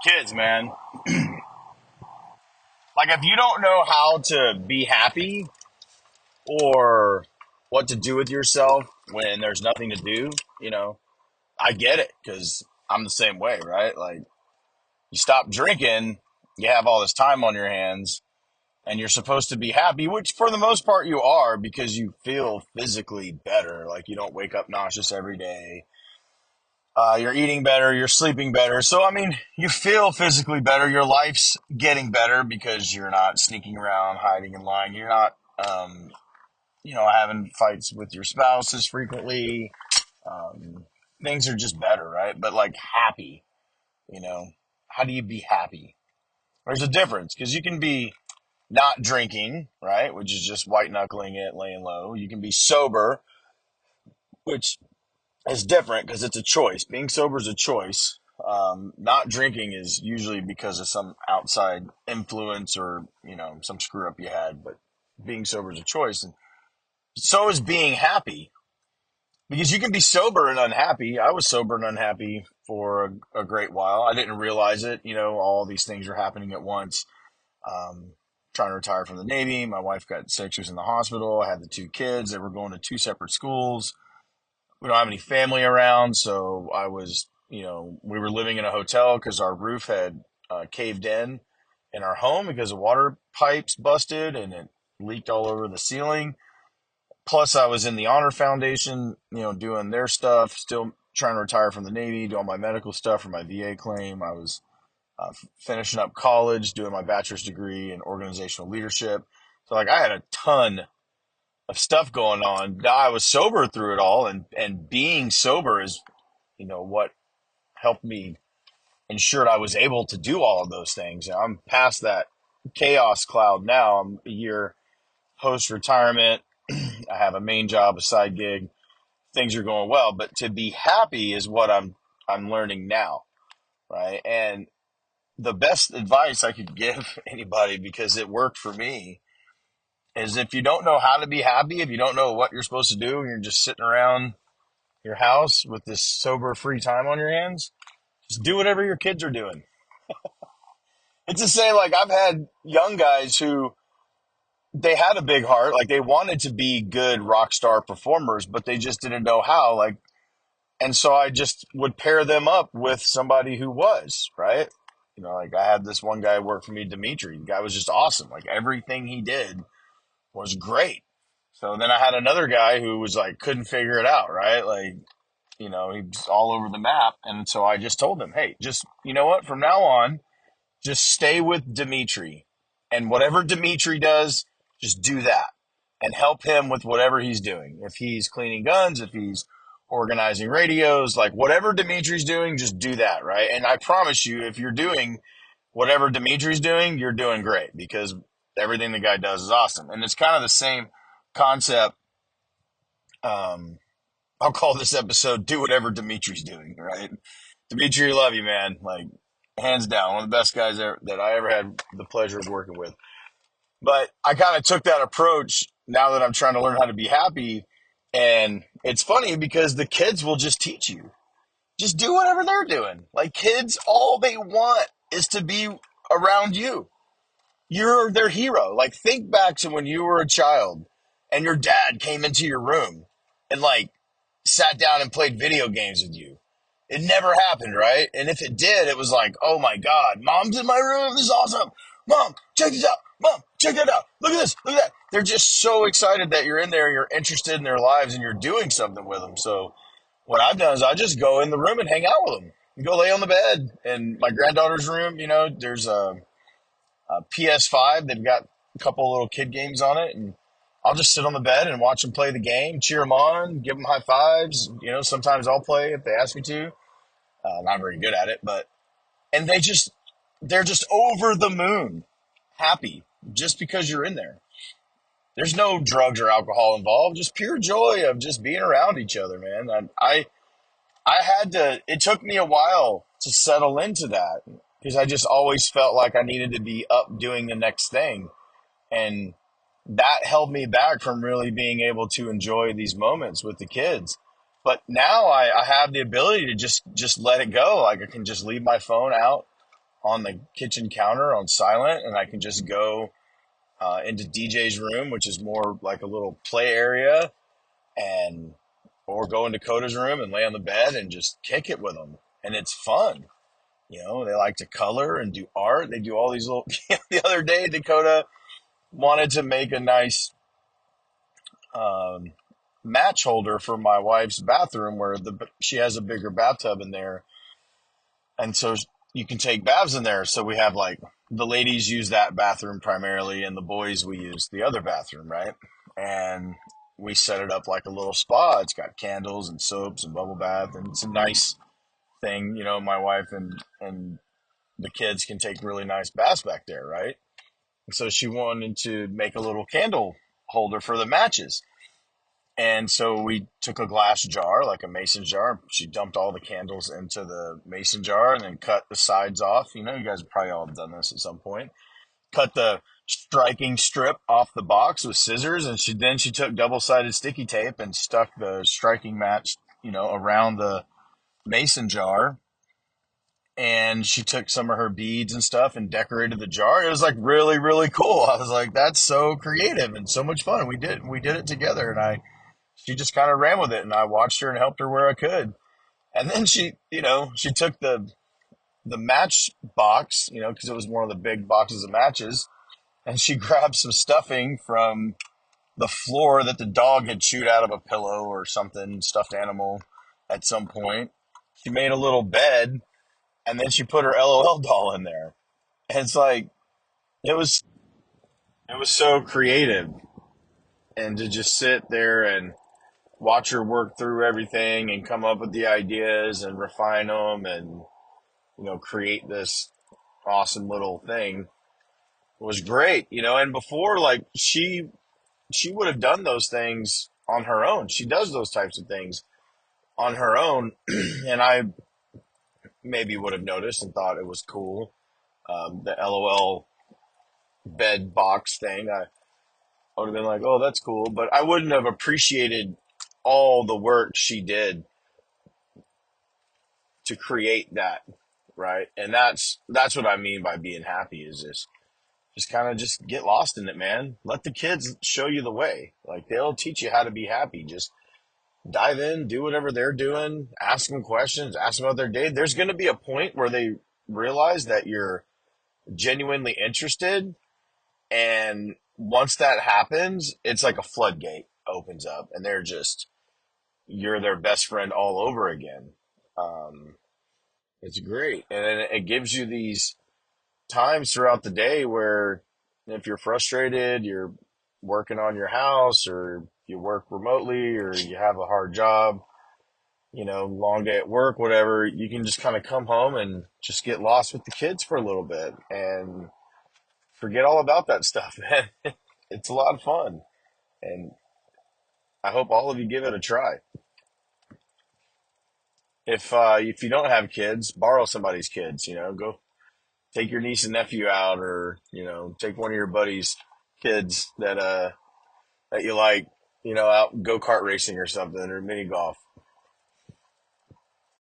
Kids, man. Like, if you don't know how to be happy or what to do with yourself when there's nothing to do, you know, I get it because I'm the same way, right? Like, you stop drinking, you have all this time on your hands, and you're supposed to be happy, which for the most part you are because you feel physically better. Like, you don't wake up nauseous every day. You're eating better, you're sleeping better. So, I mean, you feel physically better. Your life's getting better because you're not sneaking around, hiding and lying. You're not, having fights with your spouse as frequently. Um, Things are just better, right? But like happy, you know, how do you be happy? There's a difference because you can be not drinking, right? Which is just white knuckling it, laying low. You can be sober, which is different because it's a choice. Being sober is a choice. Not drinking is usually because of some outside influence or some screw up you had. But being sober is a choice, and so is being happy because you can be sober and unhappy. I was sober and unhappy for a great while. I didn't realize it. All these things are happening at once. Um, Trying to retire from the Navy. My wife got sick. She was in the hospital. I had the two kids. They were going to two separate schools. We don't have any family around, so we were living in a hotel because our roof had caved in our home because the water pipes busted and it leaked all over the ceiling. Plus, I was in the Honor Foundation, doing their stuff, still trying to retire from the Navy, doing my medical stuff for my VA claim. I was finishing up college, doing my bachelor's degree in organizational leadership. So, like, I had a ton of stuff going on. Now, I was sober through it all, and being sober is, what helped me ensure I was able to do all of those things. I'm past that chaos cloud now. I'm a year post retirement. I have a main job, a side gig. Things are going well, but to be happy is what I'm learning now, right? And the best advice I could give anybody, because it worked for me, is if you don't know how to be happy, if you don't know what you're supposed to do, and you're just sitting around your house with this sober free time on your hands, just do whatever your kids are doing. It's the same. Like, I've had young guys who they had a big heart, like they wanted to be good rock star performers, but they just didn't know how. Like, and so I just would pair them up with somebody who was right. Like, I had this one guy work for me, Dimitri. The guy was just awesome. Like, everything he did was great. So then I had another guy who was like, couldn't figure it out, right? Like, he was all over the map. And so I just told him, hey, just, you know what, from now on, just stay with Dimitri. And whatever Dimitri does, just do that and help him with whatever he's doing. If he's cleaning guns, if he's organizing radios, like whatever Dimitri's doing, just do that, right? And I promise you, if you're doing whatever Dimitri's doing, you're doing great because everything the guy does is awesome. And it's kind of the same concept. I'll call this episode "Do Whatever Dimitri's Doing," right? Dimitri, love you, man. Like, hands down, one of the best guys that I ever had the pleasure of working with. But I kind of took that approach now that I'm trying to learn how to be happy. And it's funny because the kids will just teach you. Just do whatever they're doing. Like, kids, all they want is to be around you. You're their hero. Like, think back to when you were a child and your dad came into your room and, like, sat down and played video games with you. It never happened, right? And if it did, it was like, oh my God, mom's in my room. This is awesome. Mom, check this out. Mom, check that out. Look at this. Look at that. They're just so excited that you're in there, you're interested in their lives, and you're doing something with them. So what I've done is I just go in the room and hang out with them. And go lay on the bed. In my granddaughter's room, there's a PS5. They've got a couple little kid games on it, and I'll just sit on the bed and watch them play the game, cheer them on, give them high fives. Sometimes I'll play if they ask me to. Not very good at it, and they're just over the moon, happy just because you're in there. There's no drugs or alcohol involved, just pure joy of just being around each other, man. And I had to. It took me a while to settle into that because I just always felt like I needed to be up doing the next thing, and that held me back from really being able to enjoy these moments with the kids. But now I have the ability to just let it go. Like, I can just leave my phone out on the kitchen counter on silent, and I can just go into DJ's room, which is more like a little play area, and or go into Coda's room and lay on the bed and just kick it with them, and it's fun. They like to color and do art. They do all these little. The other day, Dakota wanted to make a nice um, match holder for my wife's bathroom, where she has a bigger bathtub in there, and so you can take baths in there. So we have like the ladies use that bathroom primarily, and the boys we use the other bathroom, right? And we set it up like a little spa. It's got candles and soaps and bubble bath, and it's a nice thing. My wife and the kids can take really nice baths back there, right? So she wanted to make a little candle holder for the matches. And so we took a glass jar, like a mason jar. She dumped all the candles into the mason jar and then cut the sides off. You guys have probably all done this at some point. Cut the striking strip off the box with scissors, and she took double-sided sticky tape and stuck the striking match, around the mason jar. And she took some of her beads and stuff and decorated the jar. It was like really, really cool. I was like, that's so creative and so much fun. We did it together, and she just kind of ran with it, and I watched her and helped her where I could. And then she took the match box, because it was one of the big boxes of matches, and she grabbed some stuffing from the floor that the dog had chewed out of a pillow or something, stuffed animal at some point. She made a little bed, and then she put her LOL doll in there. And it's like it was it was so creative, and to just sit there and watch her work through everything and come up with the ideas and refine them and create this awesome little thing was great. And before, like, she would have done those things on her own. She does those types of things on her own, and I maybe would have noticed and thought it was cool. The LOL bed box thing, I would have been like, oh, that's cool, but I wouldn't have appreciated all the work she did to create that, right? And that's what I mean by being happy, is just kind of just get lost in it, man. Let the kids show you the way. Like, they'll teach you how to be happy. Just dive in, do whatever they're doing, ask them questions, ask them about their day. There's going to be a point where they realize that you're genuinely interested, and once that happens, it's like a floodgate opens up, and you're their best friend all over again. Um, it's great, and then it gives you these times throughout the day where, if you're frustrated, you're working on your house, or you work remotely, or you have a hard job, long day at work, whatever, you can just kind of come home and just get lost with the kids for a little bit and forget all about that stuff, man. It's a lot of fun. And I hope all of you give it a try. If you don't have kids, borrow somebody's kids, go take your niece and nephew out, or take one of your buddies' kids that you like, out go kart racing or something, or mini golf.